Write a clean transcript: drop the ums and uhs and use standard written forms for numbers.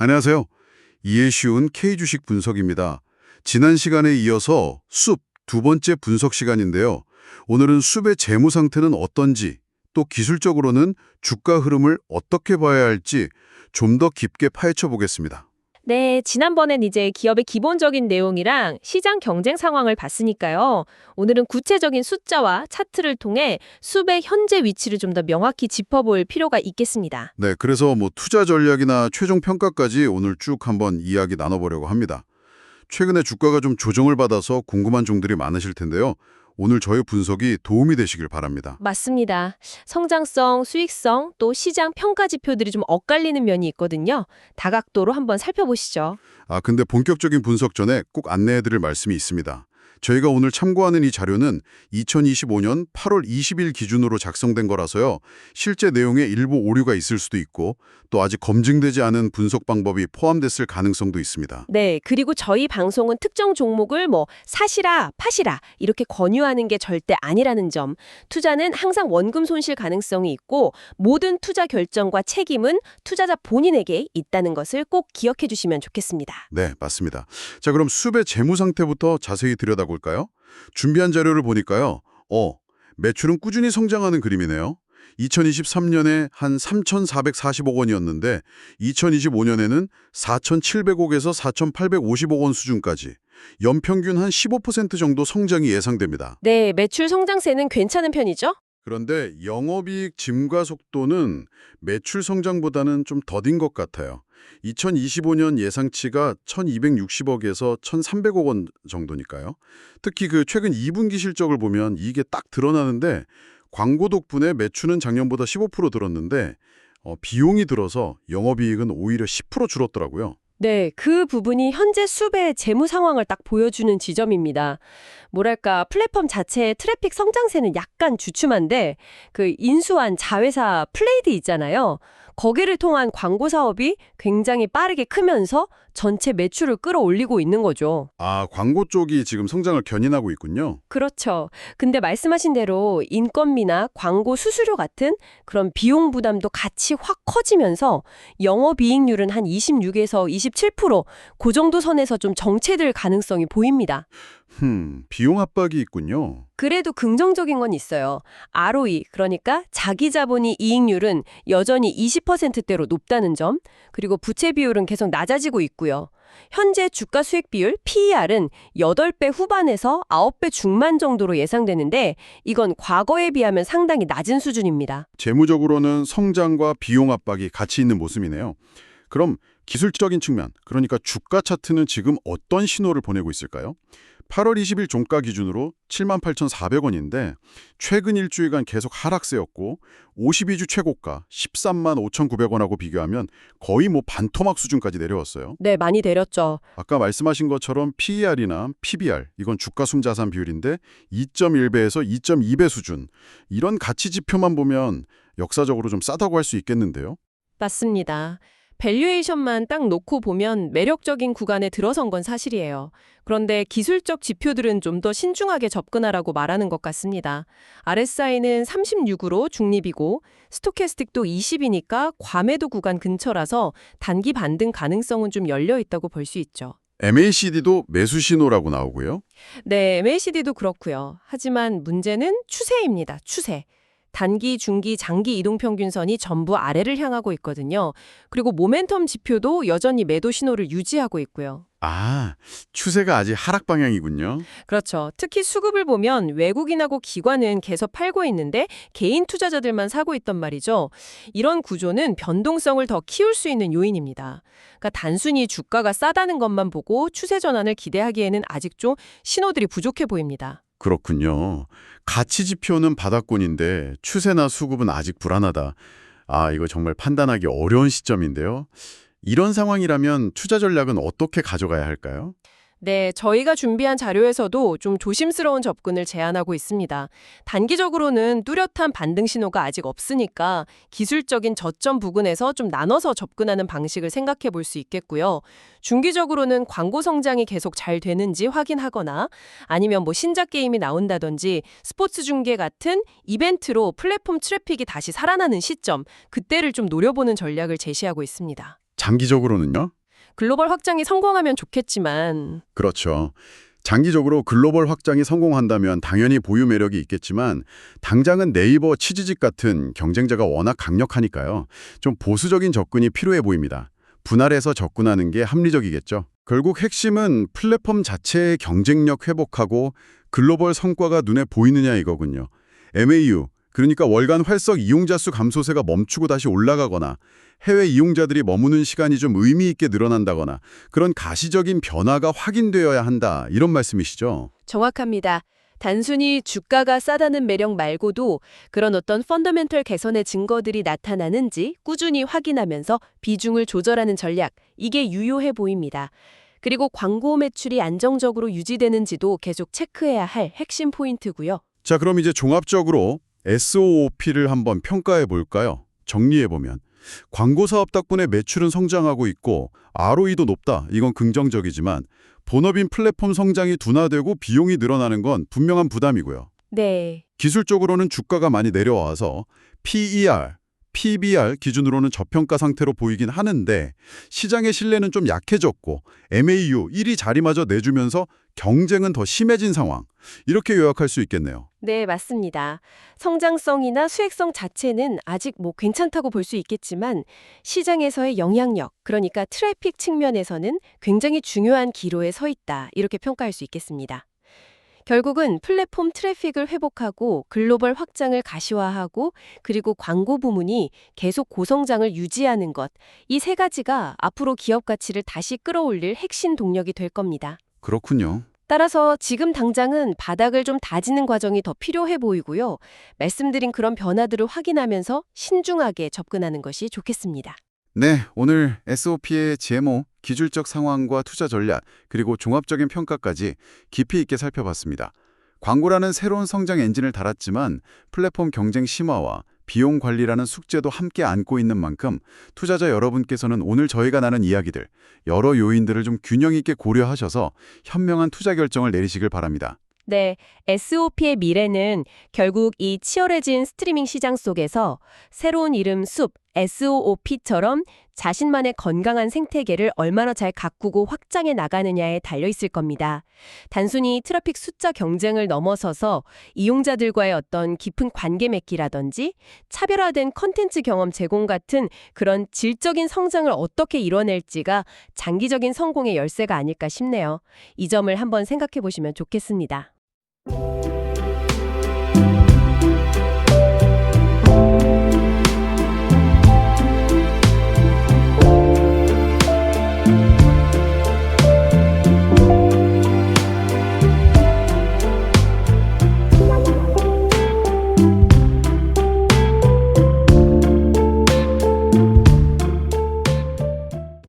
안녕하세요. 이해 쉬운 K주식 분석입니다. 지난 시간에 이어서 숲 두 번째 분석 시간인데요. 오늘은 숲의 재무 상태는 어떤지, 또 기술적으로는 주가 흐름을 어떻게 봐야 할지 좀 더 깊게 파헤쳐 보겠습니다. 네, 지난번엔 이제 기업의 기본적인 내용이랑 시장 경쟁 상황을 봤으니까요. 오늘은 구체적인 숫자와 차트를 통해 숲의 현재 위치를 좀 더 명확히 짚어볼 필요가 있겠습니다. 네, 그래서 투자 전략이나 최종 평가까지 오늘 쭉 한번 이야기 나눠보려고 합니다. 최근에 주가가 좀 조정을 받아서 궁금한 종들이 많으실 텐데요. 오늘 저의 분석이 도움이 되시길 바랍니다. 맞습니다. 성장성, 수익성, 또 시장 평가 지표들이 좀 엇갈리는 면이 있거든요. 다각도로 한번 살펴보시죠. 근데 본격적인 분석 전에 꼭 안내해드릴 말씀이 있습니다. 저희가 오늘 참고하는 이 자료는 2025년 8월 20일 기준으로 작성된 거라서요. 실제 내용에 일부 오류가 있을 수도 있고 또 아직 검증되지 않은 분석 방법이 포함됐을 가능성도 있습니다. 네, 그리고 저희 방송은 특정 종목을 사시라, 파시라 이렇게 권유하는 게 절대 아니라는 점. 투자는 항상 원금 손실 가능성이 있고 모든 투자 결정과 책임은 투자자 본인에게 있다는 것을 꼭 기억해 주시면 좋겠습니다. 네, 맞습니다. 자, 그럼 숲의 재무 상태부터 자세히 들여다볼까요? 준비한 자료를 보니까요. 매출은 꾸준히 성장하는 그림이네요. 2023년에 한 3,440억 원이었는데 2025년에는 4,700억에서 4,850억 원 수준까지 연평균 한 15% 정도 성장이 예상됩니다. 네, 매출 성장세는 괜찮은 편이죠? 그런데 영업이익 증가 속도는 매출 성장보다는 좀 더딘 것 같아요. 2025년 예상치가 1,260억에서 1,300억 원 정도니까요. 특히 최근 2분기 실적을 보면 이게 딱 드러나는데 광고 덕분에 매출은 작년보다 15% 늘었는데 비용이 들어서 영업이익은 오히려 10% 줄었더라고요. 네, 그 부분이 현재 숲의 재무 상황을 딱 보여주는 지점입니다. 뭐랄까, 플랫폼 자체의 트래픽 성장세는 약간 주춤한데 그 인수한 자회사 플레이드 있잖아요. 거기를 통한 광고 사업이 굉장히 빠르게 크면서 전체 매출을 끌어올리고 있는 거죠. 광고 쪽이 지금 성장을 견인하고 있군요. 그렇죠. 근데 말씀하신 대로 인건비나 광고 수수료 같은 그런 비용 부담도 같이 확 커지면서 영업이익률은 한 26에서 27%, 그 정도 선에서 좀 정체될 가능성이 보입니다. 비용 압박이 있군요. 그래도 긍정적인 건 있어요. ROE, 그러니까 자기 자본이 이익률은 여전히 20%대로 높다는 점, 그리고 부채 비율은 계속 낮아지고 있고요. 현재 주가 수익 비율 PER은 8배 후반에서 9배 중반 정도로 예상되는데 이건 과거에 비하면 상당히 낮은 수준입니다. 재무적으로는 성장과 비용 압박이 같이 있는 모습이네요. 그럼 기술적인 측면, 그러니까 주가 차트는 지금 어떤 신호를 보내고 있을까요? 8월 20일 종가 기준으로 78,400원인데 최근 일주일간 계속 하락세였고 52주 최고가 13만 5,900원하고 비교하면 거의 반토막 수준까지 내려왔어요. 네, 많이 내렸죠. 아까 말씀하신 것처럼 PER이나 PBR, 이건 주가 순자산 비율인데 2.1배에서 2.2배 수준. 이런 가치 지표만 보면 역사적으로 좀 싸다고 할 수 있겠는데요. 맞습니다. 밸류에이션만 딱 놓고 보면 매력적인 구간에 들어선 건 사실이에요. 그런데 기술적 지표들은 좀 더 신중하게 접근하라고 말하는 것 같습니다. RSI는 36으로 중립이고 스토캐스틱도 20이니까 과매도 구간 근처라서 단기 반등 가능성은 좀 열려 있다고 볼 수 있죠. MACD도 매수 신호라고 나오고요. 네, MACD도 그렇고요. 하지만 문제는 추세입니다. 추세. 단기, 중기, 장기 이동평균선이 전부 아래를 향하고 있거든요. 그리고 모멘텀 지표도 여전히 매도 신호를 유지하고 있고요. 추세가 아직 하락 방향이군요. 그렇죠. 특히 수급을 보면 외국인하고 기관은 계속 팔고 있는데 개인 투자자들만 사고 있단 말이죠. 이런 구조는 변동성을 더 키울 수 있는 요인입니다. 그러니까 단순히 주가가 싸다는 것만 보고 추세 전환을 기대하기에는 아직 좀 신호들이 부족해 보입니다. 그렇군요. 가치 지표는 바닥권인데 추세나 수급은 아직 불안하다. 이거 정말 판단하기 어려운 시점인데요. 이런 상황이라면 투자 전략은 어떻게 가져가야 할까요? 네, 저희가 준비한 자료에서도 좀 조심스러운 접근을 제안하고 있습니다. 단기적으로는 뚜렷한 반등 신호가 아직 없으니까 기술적인 저점 부근에서 좀 나눠서 접근하는 방식을 생각해 볼 수 있겠고요. 중기적으로는 광고 성장이 계속 잘 되는지 확인하거나 아니면 신작 게임이 나온다든지 스포츠 중계 같은 이벤트로 플랫폼 트래픽이 다시 살아나는 시점, 그때를 좀 노려보는 전략을 제시하고 있습니다. 장기적으로는요? 글로벌 확장이 성공하면 좋겠지만 그렇죠. 장기적으로 글로벌 확장이 성공한다면 당연히 보유 매력이 있겠지만 당장은 네이버, 치지직 같은 경쟁자가 워낙 강력하니까요. 좀 보수적인 접근이 필요해 보입니다. 분할해서 접근하는 게 합리적이겠죠. 결국 핵심은 플랫폼 자체의 경쟁력 회복하고 글로벌 성과가 눈에 보이느냐 이거군요. MAU, 그러니까 월간 활성 이용자 수 감소세가 멈추고 다시 올라가거나 해외 이용자들이 머무는 시간이 좀 의미 있게 늘어난다거나 그런 가시적인 변화가 확인되어야 한다. 이런 말씀이시죠? 정확합니다. 단순히 주가가 싸다는 매력 말고도 그런 어떤 펀더멘털 개선의 증거들이 나타나는지 꾸준히 확인하면서 비중을 조절하는 전략, 이게 유효해 보입니다. 그리고 광고 매출이 안정적으로 유지되는지도 계속 체크해야 할 핵심 포인트고요. 자, 그럼 이제 종합적으로 SOOP를 한번 평가해 볼까요? 정리해 보면 광고 사업 덕분에 매출은 성장하고 있고 ROE도 높다. 이건 긍정적이지만 본업인 플랫폼 성장이 둔화되고 비용이 늘어나는 건 분명한 부담이고요. 네. 기술적으로는 주가가 많이 내려와서 PER, PBR 기준으로는 저평가 상태로 보이긴 하는데 시장의 신뢰는 좀 약해졌고 MAU 1위 자리마저 내주면서 경쟁은 더 심해진 상황. 이렇게 요약할 수 있겠네요. 네, 맞습니다. 성장성이나 수익성 자체는 아직 괜찮다고 볼 수 있겠지만 시장에서의 영향력, 그러니까 트래픽 측면에서는 굉장히 중요한 기로에 서 있다. 이렇게 평가할 수 있겠습니다. 결국은 플랫폼 트래픽을 회복하고 글로벌 확장을 가시화하고 그리고 광고 부문이 계속 고성장을 유지하는 것, 이 세 가지가 앞으로 기업 가치를 다시 끌어올릴 핵심 동력이 될 겁니다. 그렇군요. 따라서 지금 당장은 바닥을 좀 다지는 과정이 더 필요해 보이고요. 말씀드린 그런 변화들을 확인하면서 신중하게 접근하는 것이 좋겠습니다. 네, 오늘 SOP의 제모, 기술적 상황과 투자 전략, 그리고 종합적인 평가까지 깊이 있게 살펴봤습니다. 광고라는 새로운 성장 엔진을 달았지만 플랫폼 경쟁 심화와 비용 관리라는 숙제도 함께 안고 있는 만큼 투자자 여러분께서는 오늘 저희가 나눈 이야기들, 여러 요인들을 좀 균형 있게 고려하셔서 현명한 투자 결정을 내리시길 바랍니다. 네, SOP의 미래는 결국 이 치열해진 스트리밍 시장 속에서 새로운 이름 숲, SOOP처럼 자신만의 건강한 생태계를 얼마나 잘 가꾸고 확장해 나가느냐에 달려 있을 겁니다. 단순히 트래픽 숫자 경쟁을 넘어서서 이용자들과의 어떤 깊은 관계 맺기라든지 차별화된 컨텐츠 경험 제공 같은 그런 질적인 성장을 어떻게 이뤄낼지가 장기적인 성공의 열쇠가 아닐까 싶네요. 이 점을 한번 생각해 보시면 좋겠습니다.